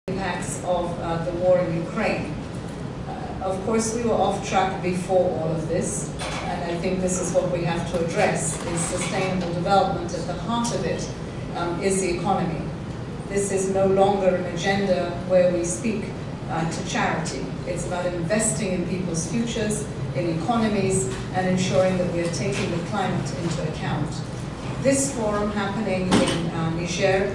impacts of the war in Ukraine. Of course, we were off track before all of this, and I think this is what we have to address, is sustainable development. At the heart of it is the economy. This is no longer an agenda where we speak to charity. It's about investing in people's futures, in economies, and ensuring that we are taking the climate into account. This forum happening in Niger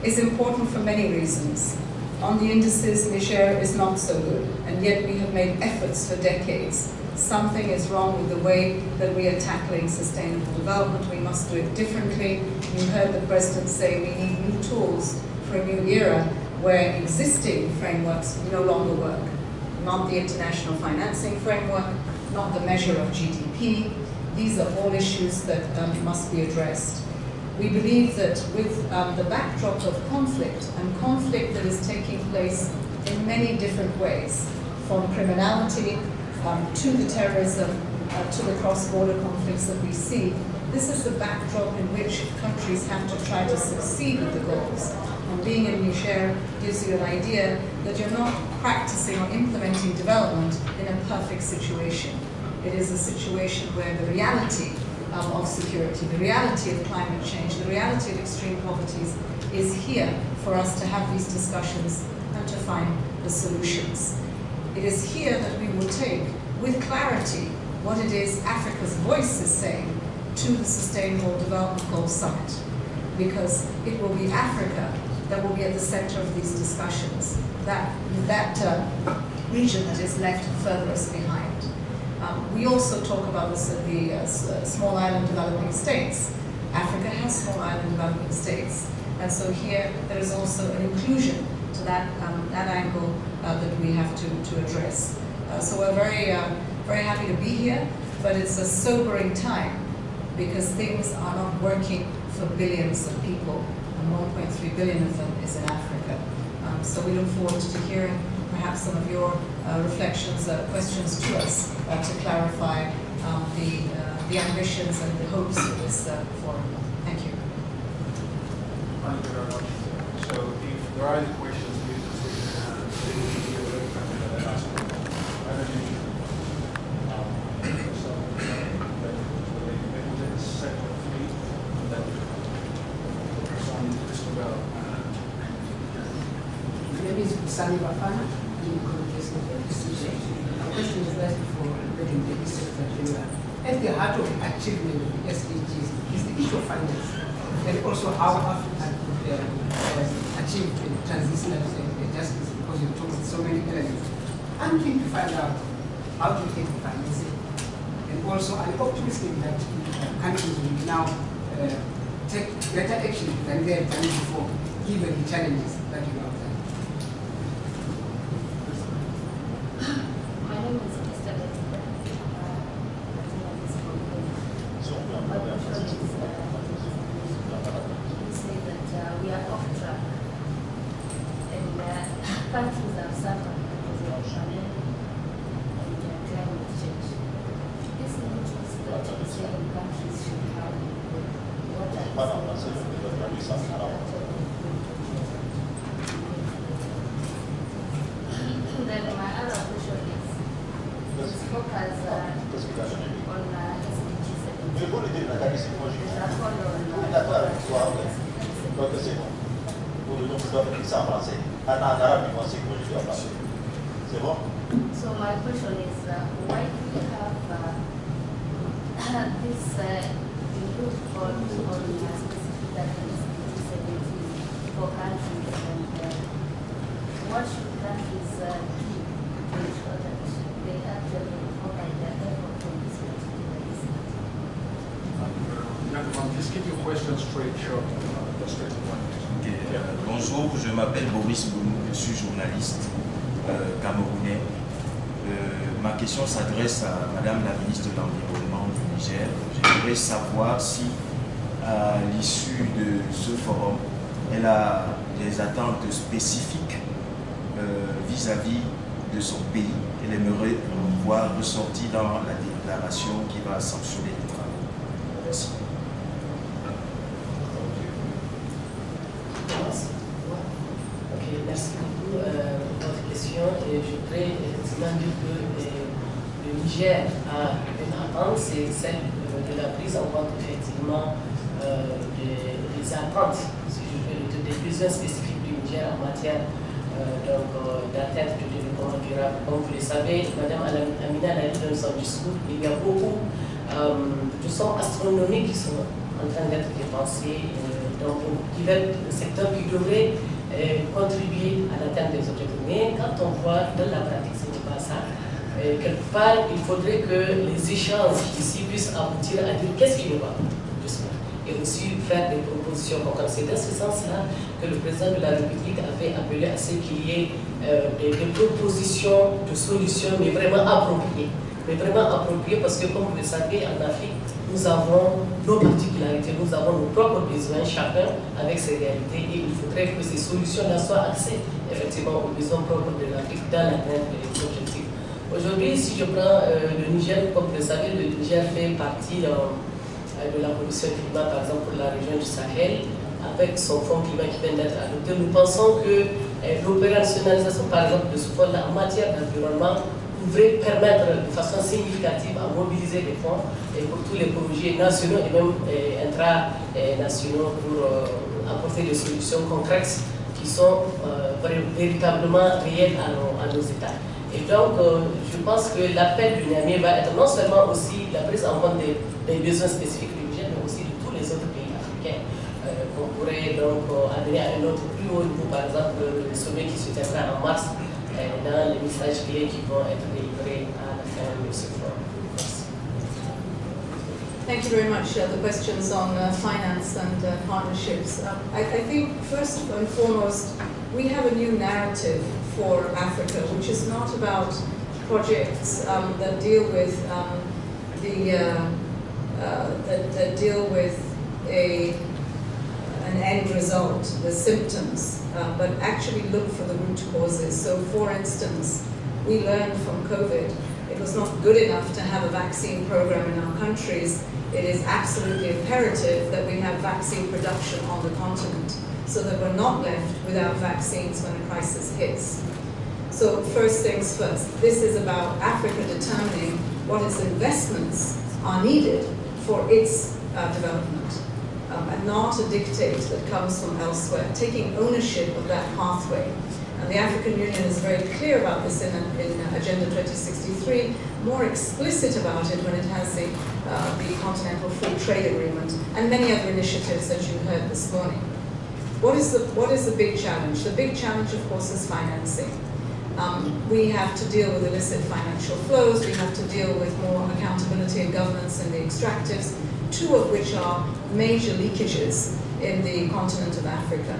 is important for many reasons. On the indices, Niger is not so good, and yet we have made efforts for decades. Something is wrong with the way that we are tackling sustainable development. We must do it differently. You heard the President say we need new tools for a new era where existing frameworks no longer work. Not the international financing framework, not the measure of GDP. These are all issues that must be addressed. We believe that with the backdrop of conflict, and conflict that is taking place in many different ways, from criminality to the terrorism, to the cross-border conflicts that we see, this is the backdrop in which countries have to try to succeed with the goals. And being in Niger gives you an idea that you're not practicing or implementing development in a perfect situation. It is a situation where the reality of security, the reality of climate change, the reality of extreme poverties is here for us to have these discussions and to find the solutions. It is here that we will take, with clarity, what it is Africa's voice is saying to the Sustainable Development Goals Summit, because it will be Africa that will be at the center of these discussions, that region that is left furthest behind. We also talk about this at the small island developing states. Africa has small island developing states, and so here there is also an inclusion to that angle that we have to address. So we're very happy to be here, but it's a sobering time because things are not working for billions of people, and 1.3 billion of them is in Africa. So we look forward to hearing perhaps some of your reflections, questions to us to clarify the ambitions and the hopes of this forum. Thank you. Thank you very much. So if there are any questions, please ask them. I don't need Sami Bafana, in communication decision. The question is asked for letting the research that you are. At the heart of the achievement of the SDGs is the issue of finance, and also how Africa could achieve transitional justice, because you talk about so many elements. I'm keen to find out how to take the financing, and also I'm optimistic that countries will now take better action than they have done before, given the challenges that you have done. Countries have suffered because of climate change. This means that certain countries should have water. Then my other question is focus on So my question is, why do we have this improved call on specific SDG 17 for countries, and what should countries do to ensure that they actually focus their effort on this particular issue? Just keep your questions straight, short, straight to the point. Bonjour, je m'appelle Boris Bounou, je suis journaliste camerounais. Ma question s'adresse à Madame la Ministre de l'Environnement du Niger. J'aimerais savoir si, à l'issue de ce forum, elle a des attentes spécifiques vis-à-vis de son pays. Elle aimerait voir ressortir dans la déclaration qui va sanctionner les travaux. Merci. Okay, that's question et je voudrais effectivement dire que le Niger a une attente, c'est celle de la prise en compte effectivement des attentes, si je veux le dire, des besoins spécifiques du Niger en matière d'atteinte du développement durable. Comme vous le savez, Mme Amina l'a dit dans son discours, il y a beaucoup de sommes astronomiques qui sont en train d'être dépensées dans divers secteurs qui devraient contribuer à l'atteinte des objectifs. Mais quand on voit dans la pratique, ce n'est pas ça. Quelque part, il faudrait que les échanges ici puissent aboutir à dire qu'est-ce qui ne va pas, justement, et aussi faire des propositions concrètes. C'est dans ce sens-là que le président de la République avait appelé à ce qu'il y ait des propositions de solutions, mais vraiment appropriées. Parce que, comme vous le savez, en Afrique, nous avons nos particularités, nous avons nos propres besoins, chacun avec ses réalités, et il faudrait que ces solutions-là soient axées effectivement aux besoins propres de l'Afrique dans l'atteinte des objectifs. Aujourd'hui, si je prends le Niger, comme vous le savez, le Niger fait partie de la commission climat, par exemple pour la région du Sahel, avec son fonds climat qui vient d'être adopté. Nous pensons que l'opérationnalisation, par exemple, de ce fonds-là en matière d'environnement devrait permettre de façon significative à mobiliser des fonds pour tous les projets nationaux et même intra-nationaux pour apporter des solutions concrètes qui sont véritablement réelles à nos États. Et donc, je pense que l'appel du Niamey va être non seulement aussi la prise en compte des besoins spécifiques du Niger, mais aussi de tous les autres pays africains qu'on pourrait donc amener à un autre plus haut niveau, par exemple le sommet qui se tiendra en mars, dans les messages clés qui vont être délivrés à la fin de ce forum. Merci. Thank you very much. The questions on finance and partnerships. I think first and foremost, we have a new narrative for Africa, which is not about projects that deal with that deal with an end result, the symptoms, but actually look for the root causes. So, for instance, we learned from COVID, it was not good enough to have a vaccine program in our countries. It is absolutely imperative that we have vaccine production on the continent, so that we're not left without vaccines when a crisis hits. So first things first, this is about Africa determining what its investments are needed for its development, and not a dictate that comes from elsewhere, taking ownership of that pathway. And the African Union is very clear about this in Agenda 2063, more explicit about it when it has the Continental Free Trade Agreement and many other initiatives that you heard this morning. What is the big challenge? The big challenge, of course, is financing. We have to deal with illicit financial flows, we have to deal with more accountability and governance in the extractives, two of which are major leakages in the continent of Africa.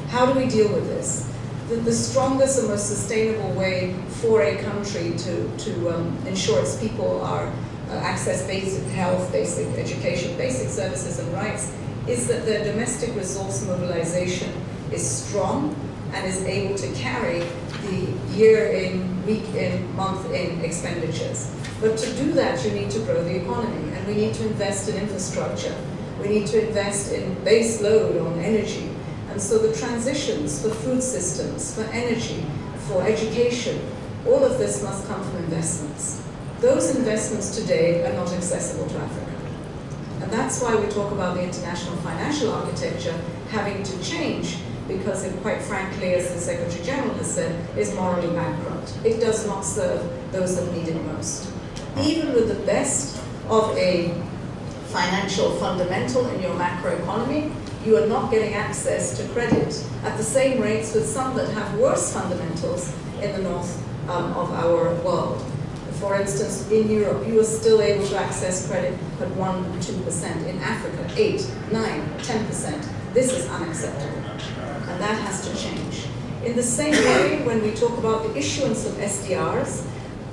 How do we deal with this? The strongest and most sustainable way for a country to ensure its people are access basic health, basic education, basic services and rights is that their domestic resource mobilization is strong and is able to carry the year in, week in, month in expenditures. But to do that, you need to grow the economy, and we need to invest in infrastructure. We need to invest in base load on energy. And so the transitions for food systems, for energy, for education, all of this must come from investments. Those investments today are not accessible to Africa. And that's why we talk about the international financial architecture having to change, because it, quite frankly, as the Secretary General has said, is morally bankrupt. It does not serve those that need it most. Even with the best of a financial fundamental in your macroeconomy, you are not getting access to credit at the same rates with some that have worse fundamentals in the north of our world. For instance, in Europe, you are still able to access credit at 1% to 2%. In Africa, 8, 9, 10%. This is unacceptable, and that has to change. In the same way, when we talk about the issuance of SDRs,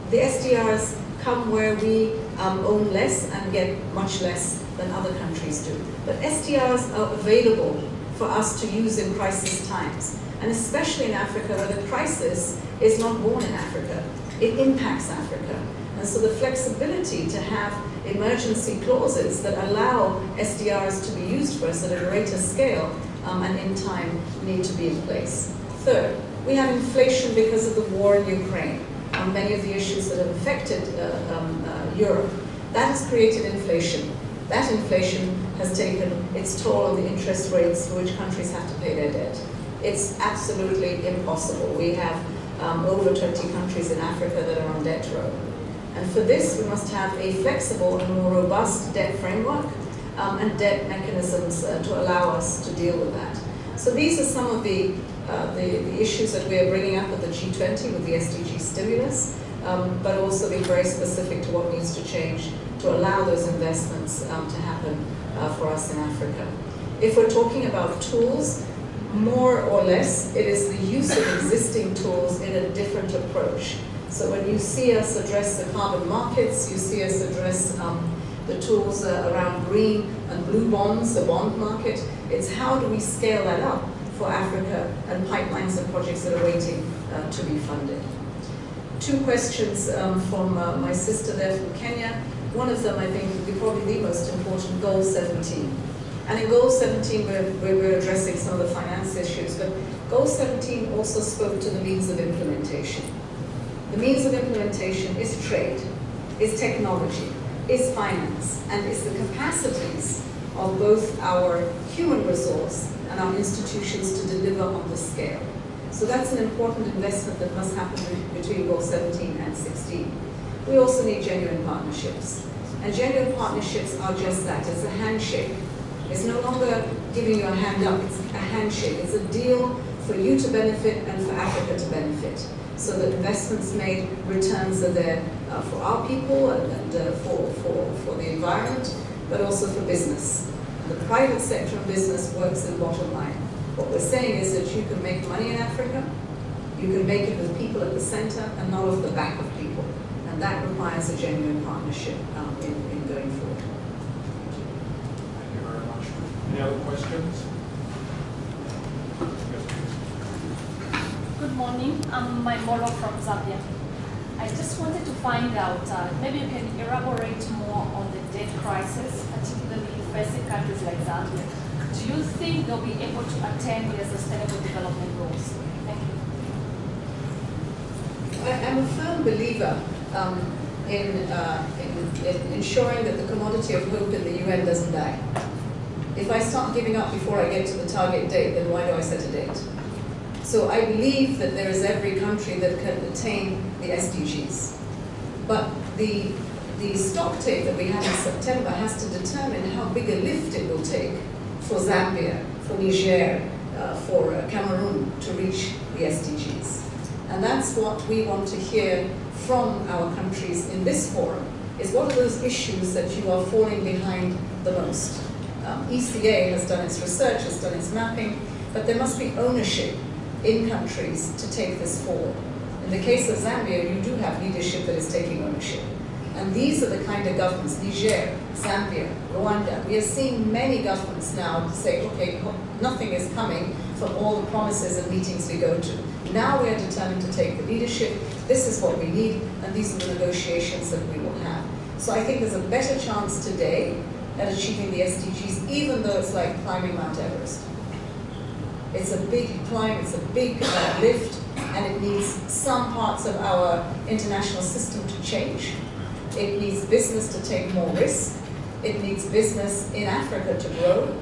the SDRs come where we own less and get much less than other countries do. But SDRs are available for us to use in crisis times, and especially in Africa, where the crisis is not born in Africa. It impacts Africa. And so the flexibility to have emergency clauses that allow SDRs to be used for us at a greater scale and in time need to be in place. Third, We have inflation because of the war in Ukraine, and many of the issues that have affected Europe. That has created inflation. That inflation has taken its toll on the interest rates for which countries have to pay their debt. It's absolutely impossible. We have over 20 countries in Africa that are on debt row. And for this, we must have a flexible and more robust debt framework and debt mechanisms to allow us to deal with that. So these are some of the issues that we are bringing up at the G20 with the SDG stimulus, but also being very specific to what needs to change to allow those investments to happen for us in Africa. If we're talking about tools, more or less, it is the use of existing tools in a different approach. So when you see us address the carbon markets, you see us address the tools around green and blue bonds, the bond market, it's how do we scale that up for Africa and pipelines and projects that are waiting to be funded. Two questions from my sister there from Kenya. One of them, I think, would be probably the most important, Goal 17. And in Goal 17, we're addressing some of the finance issues, but Goal 17 also spoke to the means of implementation. The means of implementation is trade, is technology, is finance, and is the capacities of both our human resource and our institutions to deliver on the scale. So that's an important investment that must happen between Goal 17 and 16. We also need genuine partnerships. And genuine partnerships are just that, it's a handshake. It's no longer giving you a hand up, it's a handshake. It's a deal for you to benefit and for Africa to benefit. So that investments made, returns are there for our people and for the environment, but also for business. And the private sector of business works in bottom line. What we're saying is that you can make money in Africa, you can make it with people at the center and not off the back of people. And that requires a genuine partnership in going forward. Thank you very much. Any other questions? Good morning, I'm Maimolo from Zambia. I just wanted to find out, maybe you can elaborate more on the debt crisis, particularly facing countries like Zambia. Do you think they'll be able to attain their sustainable development goals? Thank you. I'm a firm believer in ensuring that the commodity of hope in the UN doesn't die. If I start giving up before I get to the target date, then why do I set a date? So I believe that there is every country that can attain the SDGs. But the stock take that we have in September has to determine how big a lift it will take for Zambia, for Niger, for Cameroon to reach the SDGs. And that's what we want to hear from our countries in this forum, is what are those issues that you are falling behind the most? ECA has done its research, has done its mapping, but there must be ownership in countries to take this forward. In the case of Zambia, you do have leadership that is taking ownership. And these are the kind of governments, Niger, Zambia, Rwanda. We are seeing many governments now say, okay, nothing is coming from all the promises and meetings we go to. Now we are determined to take the leadership. This is what we need, and these are the negotiations that we will have. So I think there's a better chance today at achieving the SDGs, even though it's like climbing Mount Everest. It's a big climb, it's a big lift, and it needs some parts of our international system to change. It needs business to take more risk. It needs business in Africa to grow.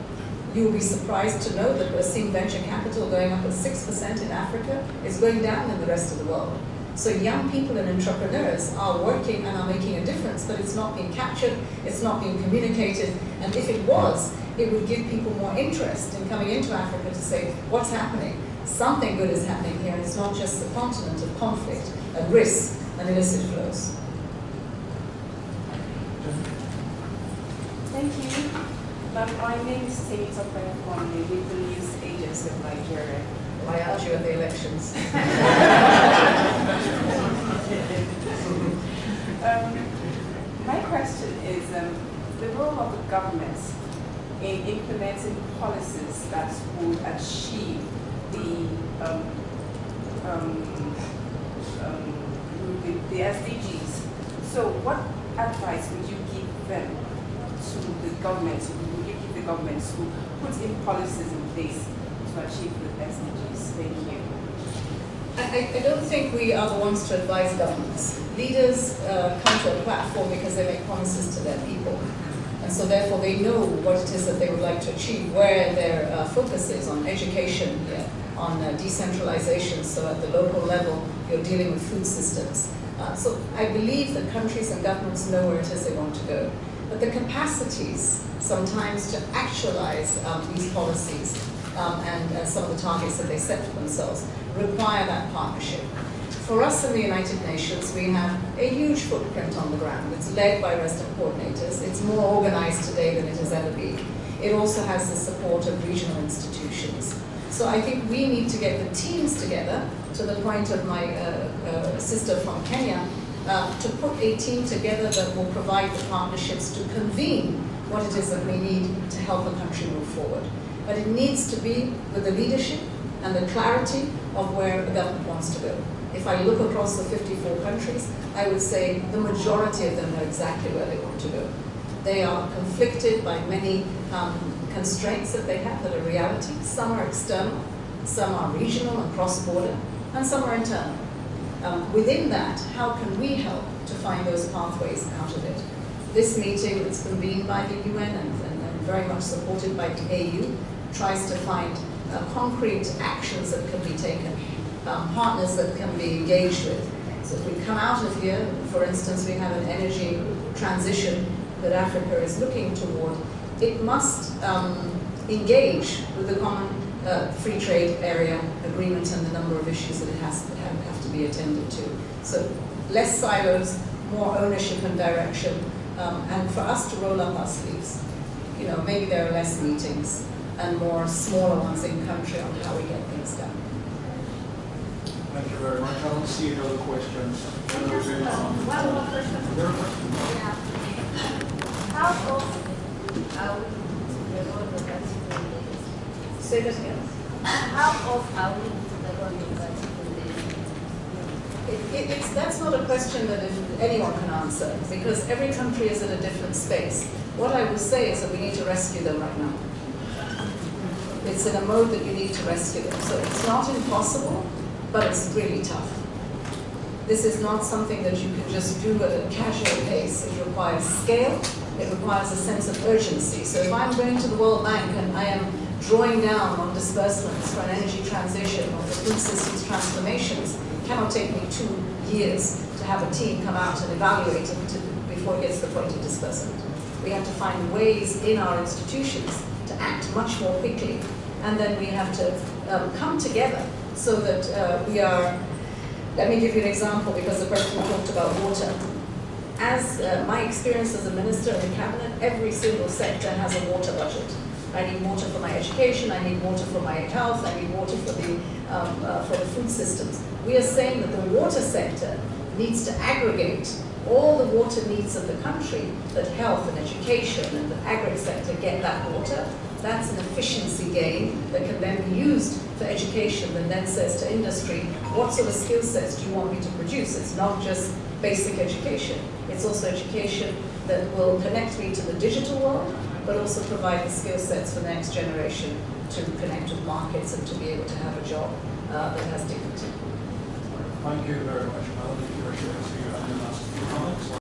You will be surprised to know that we're seeing venture capital going up at 6% in Africa. It's going down in the rest of the world. So young people and entrepreneurs are working and are making a difference, but it's not being captured, it's not being communicated, and if it was, it would give people more interest in coming into Africa to say, what's happening? Something good is happening here, and it's not just the continent of conflict and risk and illicit flows. Thank you. My name is Temita from the Weekly News Agency of Nigeria. Why aren't you at the elections? My question is the role of the governments in implementing policies that would achieve the SDGs. So what advice would you give them to the government, would you give the government to put in policies in place to achieve the SDGs? Thank you. I don't think we are the ones to advise governments. Leaders come to a platform because they make promises to their people. And so therefore they know what it is that they would like to achieve, where their focus is on education, on decentralization, so at the local level you're dealing with food systems. So I believe that countries and governments know where it is they want to go. But the capacities sometimes to actualize these policies and some of the targets that they set for themselves require that partnership. For us in the United Nations, we have a huge footprint on the ground. It's led by resident coordinators. It's more organized today than it has ever been. It also has the support of regional institutions. So I think we need to get the teams together, to the point of my sister from Kenya, to put a team together that will provide the partnerships to convene what it is that we need to help a country move forward. But it needs to be with the leadership and the clarity of where the government wants to go. If I look across the 54 countries, I would say the majority of them know exactly where they want to go. They are conflicted by many constraints that they have that are reality. Some are external, some are regional and cross-border, and some are internal. Within that, how can we help to find those pathways out of it? This meeting that's convened by the UN and very much supported by the AU tries to find concrete actions that can be taken, partners that can be engaged with. So if we come out of here, for instance, we have an energy transition that Africa is looking toward, it must engage with the common free trade area agreement and the number of issues that it have to be attended to. So less silos, more ownership and direction, and for us to roll up our sleeves. You know, maybe there are less meetings and more smaller ones in country on how we get things done. Thank you very much. I don't see any other questions. One more question. Yeah. How often are we the role of article days? Say that again. How often are we the role of article days? That's not a question that anyone can answer, because every country is in a different space. What I would say is that we need to rescue them right now. It's in a mode that you need to rescue them. So it's not impossible, but it's really tough. This is not something that you can just do at a casual pace. It requires scale. It requires a sense of urgency. So if I'm going to the World Bank and I am drawing down on disbursements for an energy transition or for food systems transformations, it cannot take me 2 years to have a team come out and evaluate it before it gets to the point of disbursement. We have to find ways in our institutions to act much more quickly. And then we have to come together so that we are, let me give you an example, because the President talked about water. As my experience as a minister in the cabinet, every single sector has a water budget. I need water for my education, I need water for my health, I need water for the food systems. We are saying that the water sector needs to aggregate all the water needs of the country, that health and education and the agri sector get that water. That's an efficiency gain that can then be used for education, and then says to industry, what sort of skill sets do you want me to produce? It's not just basic education. It's also education that will connect me to the digital world, but also provide the skill sets for the next generation to connect with markets and to be able to have a job that has dignity. Thank you very much, Madam Director.